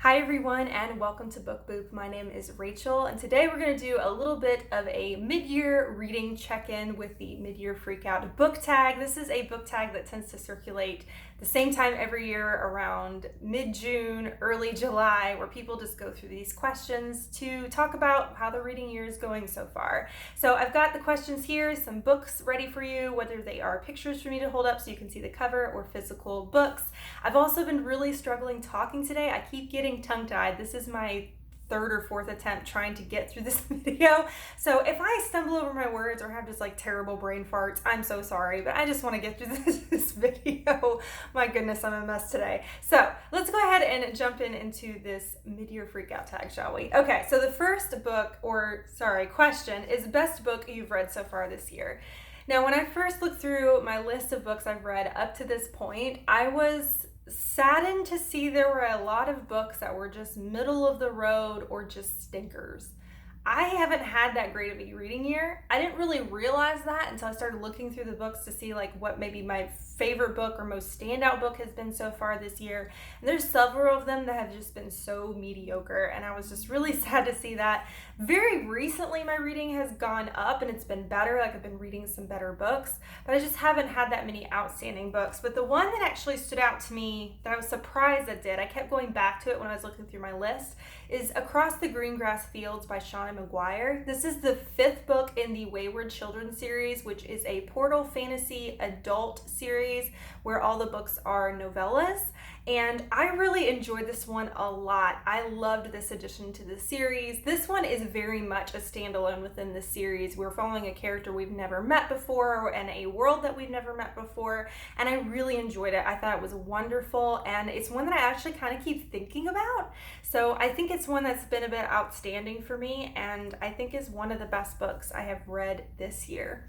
Hi everyone and welcome to Book Boop. My name is Rachel and today we're going to do a little bit of a mid-year reading check-in with the mid-year freakout book tag. This is a book tag that tends to circulate the same time every year around mid-June, early July, where people just go through these questions to talk about how the reading year is going so far. So I've got the questions here, some books ready for you, whether they are pictures for me to hold up so you can see the cover or physical books. I've also been really struggling talking today. I keep getting tongue-tied. This is my third or fourth attempt trying to get through this video. So if I stumble over my words or have just like terrible brain farts, I'm so sorry, but I just want to get through this video. My goodness, I'm a mess today. So let's go ahead and jump into this mid-year freakout tag, shall we? Okay, so the first question is best book you've read so far this year. Now, when I first looked through my list of books I've read up to this point, I was saddened to see there were a lot of books that were just middle of the road or just stinkers. I haven't had that great of a reading year. I didn't really realize that until I started looking through the books to see like what maybe my favorite book or most standout book has been so far this year. And there's several of them that have just been so mediocre, and I was just really sad to see that. Very recently my reading has gone up and it's been better. Like I've been reading some better books, but I just haven't had that many outstanding books. But the one that actually stood out to me that I was surprised it did, I kept going back to it when I was looking through my list, is Across the Greengrass Fields by Shauna McGuire. This is the fifth book in the Wayward Children series, which is a Portal Fantasy adult series where all the books are novellas. And I really enjoyed this one a lot. I loved this addition to the series. This one is very much a standalone within the series. We're following a character we've never met before and a world that we've never met before. And I really enjoyed it. I thought it was wonderful. And it's one that I actually kind of keep thinking about. So I think it's one that's been a bit outstanding for me. And I think is one of the best books I have read this year.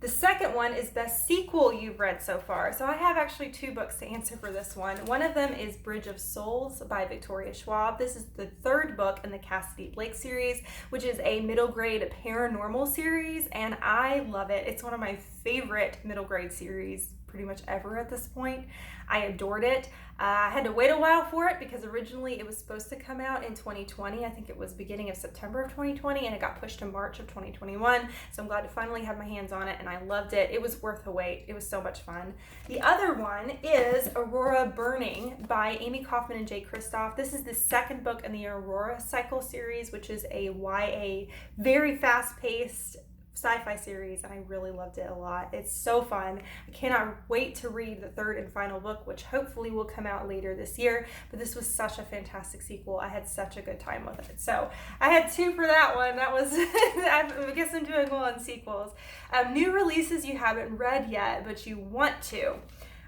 The second one is best sequel you've read so far. So I have actually two books to answer for this one. One of them is Bridge of Souls by Victoria Schwab. This is the third book in the Cassidy Blake series, which is a middle grade paranormal series, and I love it. It's one of my favorite middle grade series pretty much ever at this point. I adored it. I had to wait a while for it because originally it was supposed to come out in 2020. I think it was beginning of September of 2020 and it got pushed to March of 2021. So I'm glad to finally have my hands on it and I loved it. It was worth the wait. It was so much fun. The other one is Aurora Burning by Amy Kaufman and Jay Kristoff. This is the second book in the Aurora Cycle series, which is a YA, very fast-paced sci-fi series, and I really loved it a lot. It's so fun. I cannot wait to read the third and final book, which hopefully will come out later this year, but this was such a fantastic sequel. I had such a good time with it. So I had two for that one. That was, I guess I'm doing well on sequels. New releases you haven't read yet, but you want to.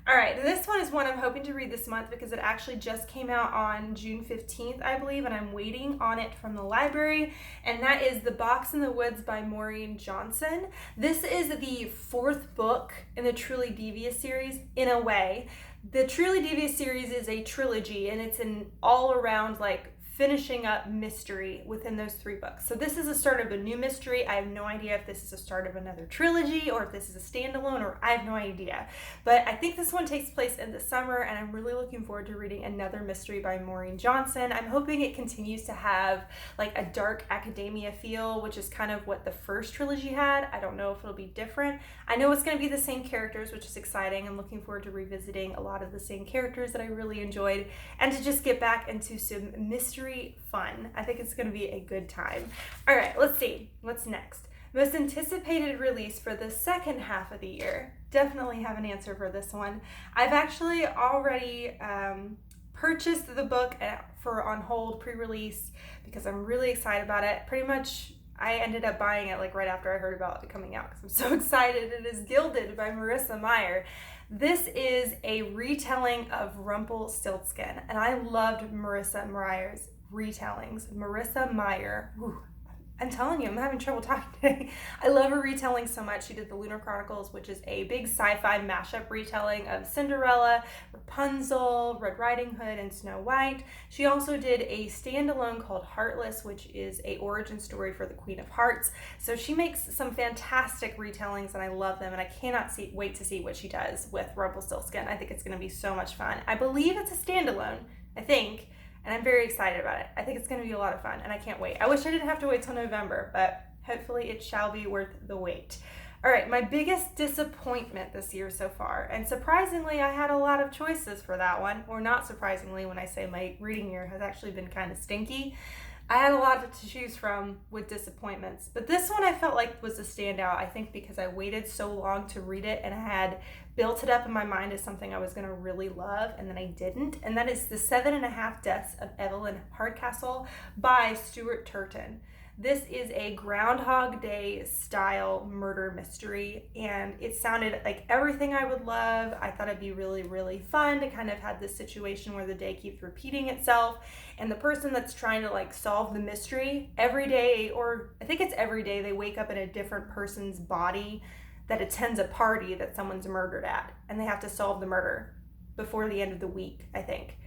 All right, this one is one I'm hoping to read this month because it actually just came out on June 15th, I believe, and I'm waiting on it from the library, and that is The Box in the Woods by Maureen Johnson. This is the fourth book in the Truly Devious series, in a way. The Truly Devious series is a trilogy, and it's an all-around, like, finishing up mystery within those three books. So this is a start of a new mystery. I have no idea if this is a start of another trilogy or if this is a standalone, or I have no idea. But I think this one takes place in the summer, and I'm really looking forward to reading another mystery by Maureen Johnson. I'm hoping it continues to have like a dark academia feel, which is kind of what the first trilogy had. I don't know if it'll be different. I know it's going to be the same characters, which is exciting. I'm looking forward to revisiting a lot of the same characters that I really enjoyed and to just get back into some mystery fun. I think it's going to be a good time. All right, let's see. What's next? Most anticipated release for the second half of the year. Definitely have an answer for this one. I've actually already purchased the book for on hold pre-release because I'm really excited about it. Pretty much I ended up buying it like right after I heard about it coming out because I'm so excited. It is Gilded by Marissa Meyer. This is a retelling of Rumpelstiltskin, and I loved Marissa Meyer's retellings. Marissa Meyer, I'm telling you, I'm having trouble talking today. I love her retelling so much. She did the Lunar Chronicles, which is a big sci-fi mashup retelling of Cinderella, Rapunzel, Red Riding Hood, and Snow White. She also did a standalone called Heartless, which is a origin story for the Queen of Hearts. So she makes some fantastic retellings, and I love them, and I cannot wait to see what she does with Rumpelstiltskin. I think it's going to be so much fun. I believe it's a standalone, I think. and I'm very excited about it. I think it's going to be a lot of fun, and I can't wait. I wish I didn't have to wait till November, but hopefully it shall be worth the wait. All right, my biggest disappointment this year so far, and surprisingly, I had a lot of choices for that one, or not surprisingly when I say my reading year has actually been kind of stinky. I had a lot to choose from with disappointments, but this one I felt like was a standout, I think because I waited so long to read it and I had built it up in my mind as something I was going to really love, and then I didn't, and that is The 7.5 Deaths of Evelyn Hardcastle by Stuart Turton. This is a Groundhog Day style murder mystery, and it sounded like everything I would love. I thought it'd be really, really fun to kind of have this situation where the day keeps repeating itself, and the person that's trying to like solve the mystery every day, or I think it's every day, they wake up in a different person's body that attends a party that someone's murdered at, and they have to solve the murder before the end of the week, I think.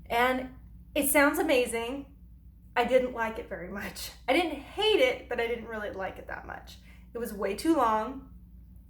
And it sounds amazing. I didn't like it very much. I didn't hate it, but I didn't really like it that much. It was way too long.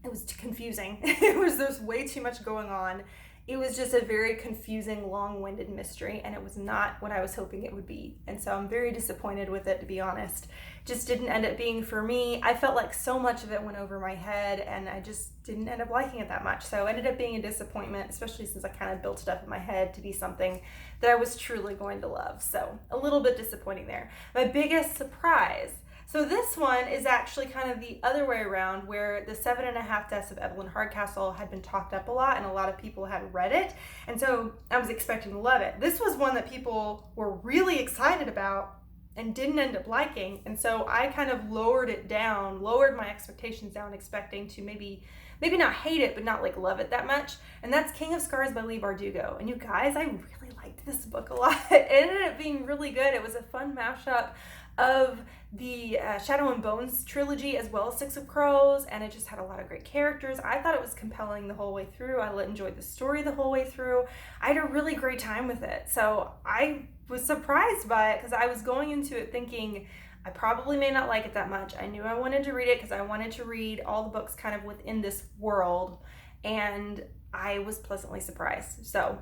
It was too confusing. There's way too much going on. It was just a very confusing, long-winded mystery, and it was not what I was hoping it would be. And so I'm very disappointed with it, to be honest. Just didn't end up being for me. I felt like so much of it went over my head, and I just didn't end up liking it that much. So it ended up being a disappointment, especially since I kind of built it up in my head to be something that I was truly going to love. So a little bit disappointing there. My biggest surprise. So this one is actually kind of the other way around, where The 7.5 Deaths of Evelyn Hardcastle had been talked up a lot and a lot of people had read it. And so I was expecting to love it. This was one that people were really excited about and didn't end up liking. And so I kind of lowered my expectations down, expecting to maybe not hate it, but not like love it that much. And that's King of Scars by Leigh Bardugo. And you guys, I really liked this book a lot. It ended up being really good. It was a fun mashup of the Shadow and Bones trilogy as well as Six of Crows, and it just had a lot of great characters. I thought it was compelling the whole way through. I enjoyed the story the whole way through. I had a really great time with it. So I was surprised by it because I was going into it thinking I probably may not like it that much. I knew I wanted to read it because I wanted to read all the books kind of within this world, and I was pleasantly surprised. So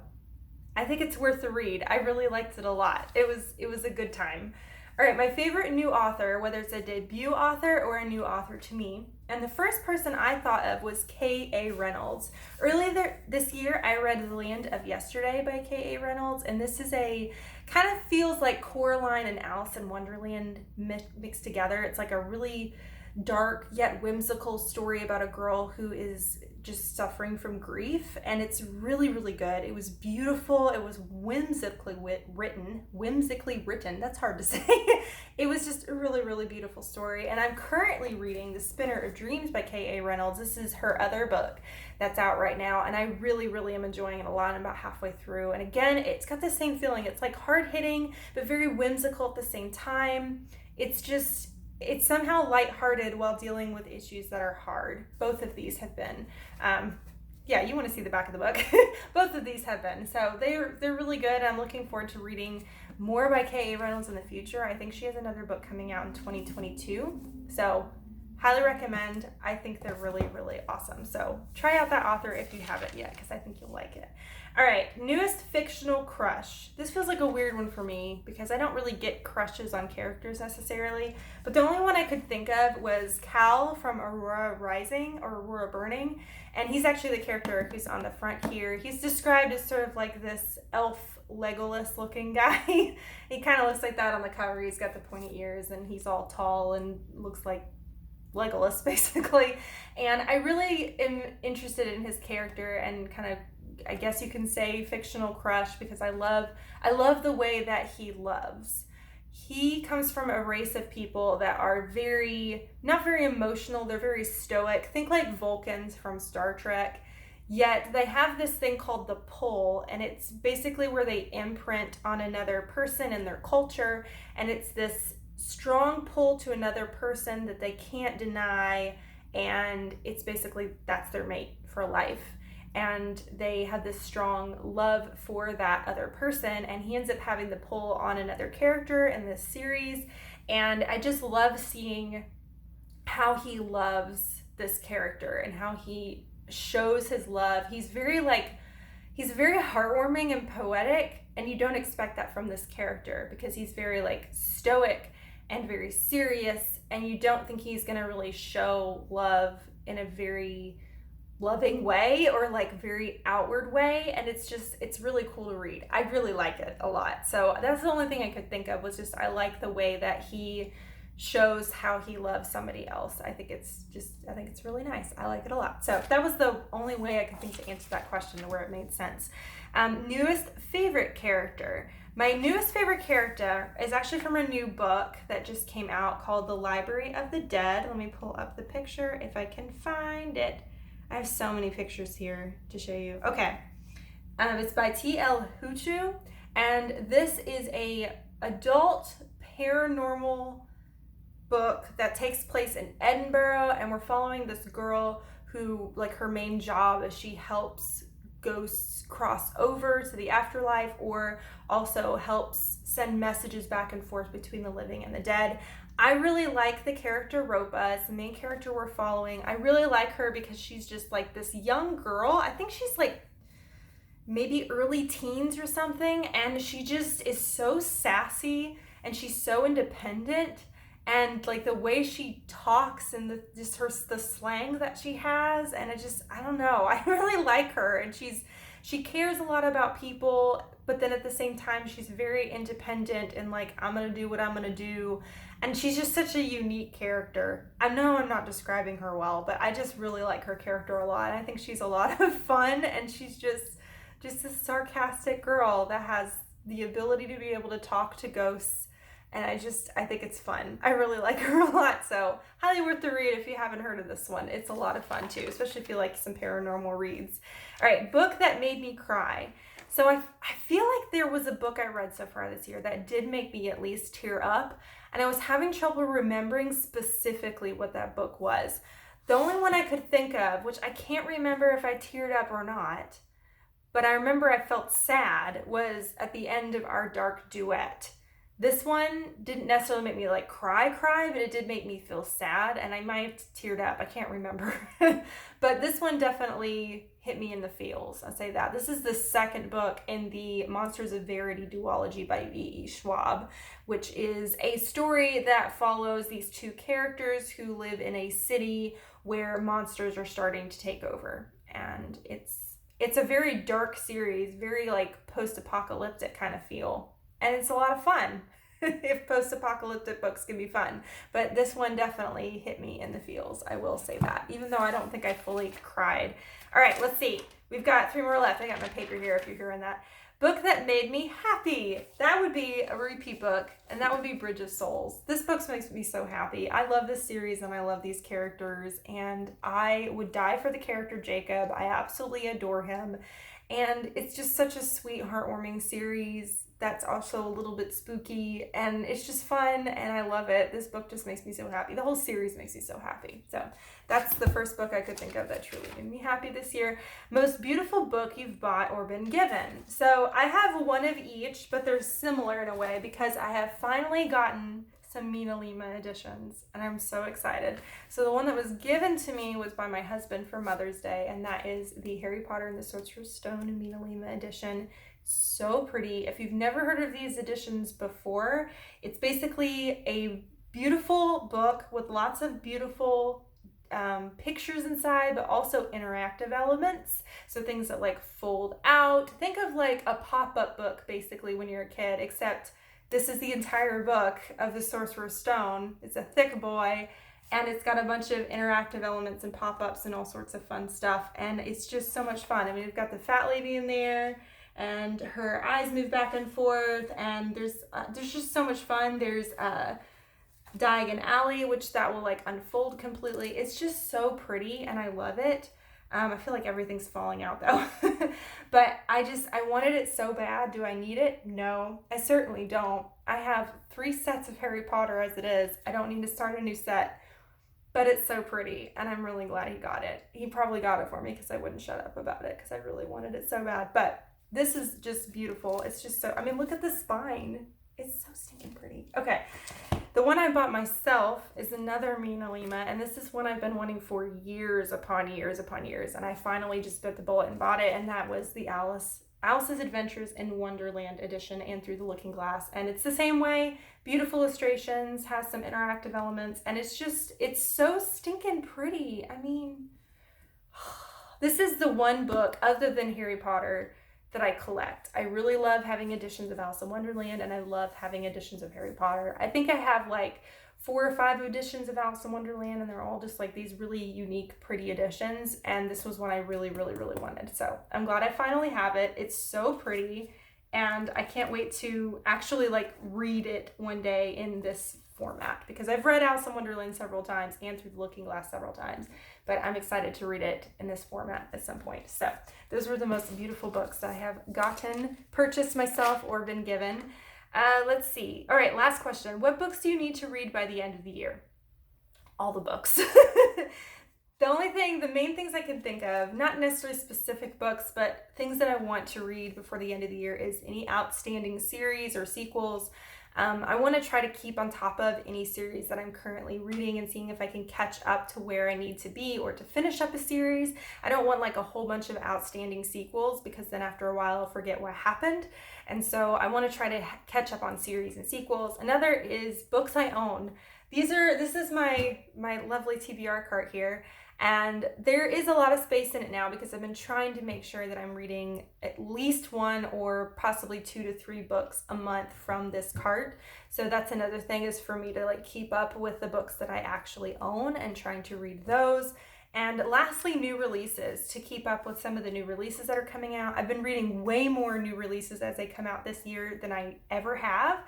I think it's worth the read. I really liked it a lot. It was a good time. All right, my favorite new author, whether it's a debut author or a new author to me, and the first person I thought of was KaReynolds. Earlier this year, I read The Land of Yesterday by KaReynolds, and this is kind of feels like Coraline and Alice in Wonderland mixed together. It's like a really dark yet whimsical story about a girl who is just suffering from grief, and it's really, really good. It was beautiful. It was whimsically written. That's hard to say. It was just a really, really beautiful story, and I'm currently reading The Spinner of Dreams by KaReynolds. This is her other book that's out right now, and I really, really am enjoying it a lot. I'm about halfway through, and again, it's got the same feeling. It's like hard-hitting, but very whimsical at the same time. It's somehow lighthearted while dealing with issues that are hard. Both of these have been. You want to see the back of the book. Both of these have been. So they're really good. I'm looking forward to reading more by KaReynolds in the future. I think she has another book coming out in 2022. So highly recommend. I think they're really, really awesome. So try out that author if you haven't yet, because I think you'll like it. All right, newest fictional crush. This feels like a weird one for me because I don't really get crushes on characters necessarily, but the only one I could think of was Cal from Aurora Burning, and he's actually the character who's on the front here. He's described as sort of like this elf Legolas looking guy. He kind of looks like that on the cover. He's got the pointy ears and he's all tall and looks like Legolas basically. And I really am interested in his character and kind of, I guess you can say, fictional crush, because I love the way that he loves. He comes from a race of people that are not very emotional. They're very stoic. Think like Vulcans from Star Trek. Yet they have this thing called the pull, and it's basically where they imprint on another person and their culture, and it's this strong pull to another person that they can't deny, and it's basically that's their mate for life. And they have this strong love for that other person, and he ends up having the pull on another character in this series, and I just love seeing how he loves this character and how he shows his love. He's very heartwarming and poetic, And you don't expect that from this character because he's very like stoic and very serious, and you don't think he's gonna really show love in a very loving way or like very outward way. And it's really cool to read. I really like it a lot. So that's the only thing I could think of, was just I like the way that he shows how he loves somebody else. I think it's really nice. I like it a lot. So that was the only way I could think to answer that question where it made sense. Newest favorite character. My newest favorite character is actually from a new book that just came out called The Library of the Dead. Let me pull up the picture if I can find it. I have so many pictures here to show you. Okay. It's by T.L. Huchu, and this is a adult paranormal book that takes place in Edinburgh, and we're following this girl who, like, her main job is she helps ghosts cross over to the afterlife, or also helps send messages back and forth between the living and the dead. I really like the character Ropa. It's the main character we're following. I really like her because she's just like this young girl. I think she's like maybe early teens or something, and she just is so sassy and she's so independent. And like the way she talks and the slang that she has, and I don't know, I really like her. And she cares a lot about people, but then at the same time she's very independent and like, I'm gonna do what I'm gonna do. And she's just such a unique character. I know I'm not describing her well, but I just really like her character a lot. I think she's a lot of fun, and she's just this sarcastic girl that has the ability to be able to talk to ghosts. And I think it's fun. I really like her a lot. So highly worth the read if you haven't heard of this one. It's a lot of fun too, especially if you like some paranormal reads. All right, book that made me cry. So I feel like there was a book I read so far this year that did make me at least tear up. And I was having trouble remembering specifically what that book was. The only one I could think of, which I can't remember if I teared up or not, but I remember I felt sad, was at the end of Our Dark Duet. This one didn't necessarily make me like cry, but it did make me feel sad, and I might have teared up. I can't remember. But this one definitely hit me in the feels. I'll say that. This is the second book in the Monsters of Verity duology by V.E. Schwab, which is a story that follows these two characters who live in a city where monsters are starting to take over. And it's a very dark series, very like post-apocalyptic kind of feel. And it's a lot of fun if post-apocalyptic books can be fun. But this one definitely hit me in the feels. I will say that, even though I don't think I fully cried. All right, let's see. We've got 3 more left. I got my paper here if you're hearing that. Book that made me happy. That would be a repeat book, and that would be Bridge of Souls. This book makes me so happy. I love this series, and I love these characters, and I would die for the character Jacob. I absolutely adore him. And it's just such a sweet, heartwarming series that's also a little bit spooky, and it's just fun, and I love it. This book just makes me so happy. The whole series makes me so happy. So that's the first book I could think of that truly made me happy this year. Most beautiful book you've bought or been given. So I have one of each, but they're similar in a way because I have finally gotten some Mina Lima editions, and I'm so excited. So the one that was given to me was by my husband for Mother's Day, and that is the Harry Potter and the Sorcerer's Stone Mina Lima edition. So pretty. If you've never heard of these editions before, it's basically a beautiful book with lots of beautiful pictures inside, but also interactive elements. So things that like fold out. Think of like a pop-up book basically when you're a kid, except this is the entire book of the Sorcerer's Stone. It's a thick boy, and it's got a bunch of interactive elements and pop-ups and all sorts of fun stuff, and it's just so much fun. I mean, we've got the fat lady in there, and her eyes move back and forth, and there's just so much fun. There's Diagon Alley, which that will like unfold completely. It's just so pretty, and I love it. I feel like everything's falling out though. But I wanted it so bad. Do I need it? No, I certainly don't. I have 3 sets of Harry Potter as it is. I don't need to start a new set, but it's so pretty, and I'm really glad he got it. He probably got it for me because I wouldn't shut up about it because I really wanted it so bad. But this is just beautiful. It's just so, I mean, look at the spine. It's so stinking pretty. Okay. The one I bought myself is another Mina Lima, and this is one I've been wanting for years upon years upon years, and I finally just bit the bullet and bought it, and that was the Alice Alice's Adventures in Wonderland edition and Through the Looking Glass. And it's the same way, beautiful illustrations, has some interactive elements, and it's so stinking pretty. I mean, this is the one book other than Harry Potter that I collect. I really love having editions of Alice in Wonderland, and I love having editions of Harry Potter. I think I have like 4 or 5 editions of Alice in Wonderland, and they're all just like these really unique, pretty editions, and this was one I really, really, really wanted. So I'm glad I finally have it. It's so pretty, and I can't wait to actually like read it one day in this format, because I've read Alice in Wonderland several times and Through the Looking Glass several times, but I'm excited to read it in this format at some point. So those were the most beautiful books I have purchased myself, or been given. Let's see. All right, last question. What books do you need to read by the end of the year? All the books. The main things I can think of, not necessarily specific books, but things that I want to read before the end of the year, is any outstanding series or sequels. I want to try to keep on top of any series that I'm currently reading and seeing if I can catch up to where I need to be, or to finish up a series. I don't want like a whole bunch of outstanding sequels, because then after a while I'll forget what happened. And so I want to try to catch up on series and sequels. Another is books I own. This is my lovely TBR cart here. And there is a lot of space in it now, because I've been trying to make sure that I'm reading at least 1 or possibly 2 to 3 books a month from this cart. So that's another thing, is for me to like keep up with the books that I actually own and trying to read those. And lastly, new releases, to keep up with some of the new releases that are coming out. I've been reading way more new releases as they come out this year than I ever have.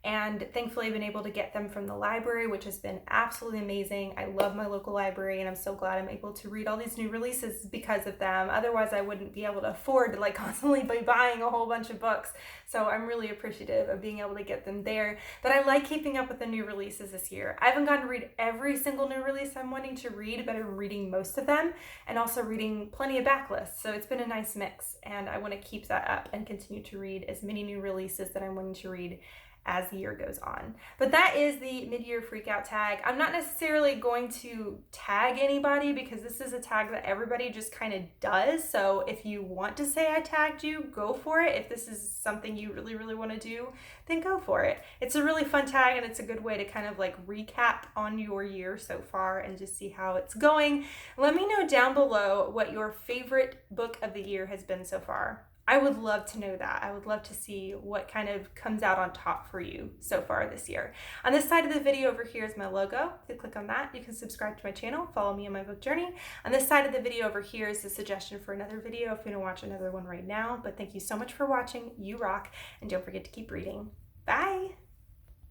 And thankfully I've been able to get them from the library, which has been absolutely amazing. I love my local library, and I'm so glad I'm able to read all these new releases because of them. Otherwise I wouldn't be able to afford to like constantly be buying a whole bunch of books. So I'm really appreciative of being able to get them there. But I like keeping up with the new releases this year. I haven't gotten to read every single new release I'm wanting to read, but I'm reading most of them, and also reading plenty of backlists. So it's been a nice mix, and I want to keep that up and continue to read as many new releases that I'm wanting to read as the year goes on. But that is the mid-year freakout tag. I'm not necessarily going to tag anybody, because this is a tag that everybody just kind of does. So if you want to say I tagged you, go for it. If this is something you really, really want to do, then go for it. It's a really fun tag, and it's a good way to kind of like recap on your year so far and just see how it's going. Let me know down below what your favorite book of the year has been so far. I would love to know that. I would love to see what kind of comes out on top for you so far this year. On this side of the video over here is my logo. If you click on that, you can subscribe to my channel, follow me on my book journey. On this side of the video over here is the suggestion for another video if you want to watch another one right now. But thank you so much for watching. You rock, and don't forget to keep reading.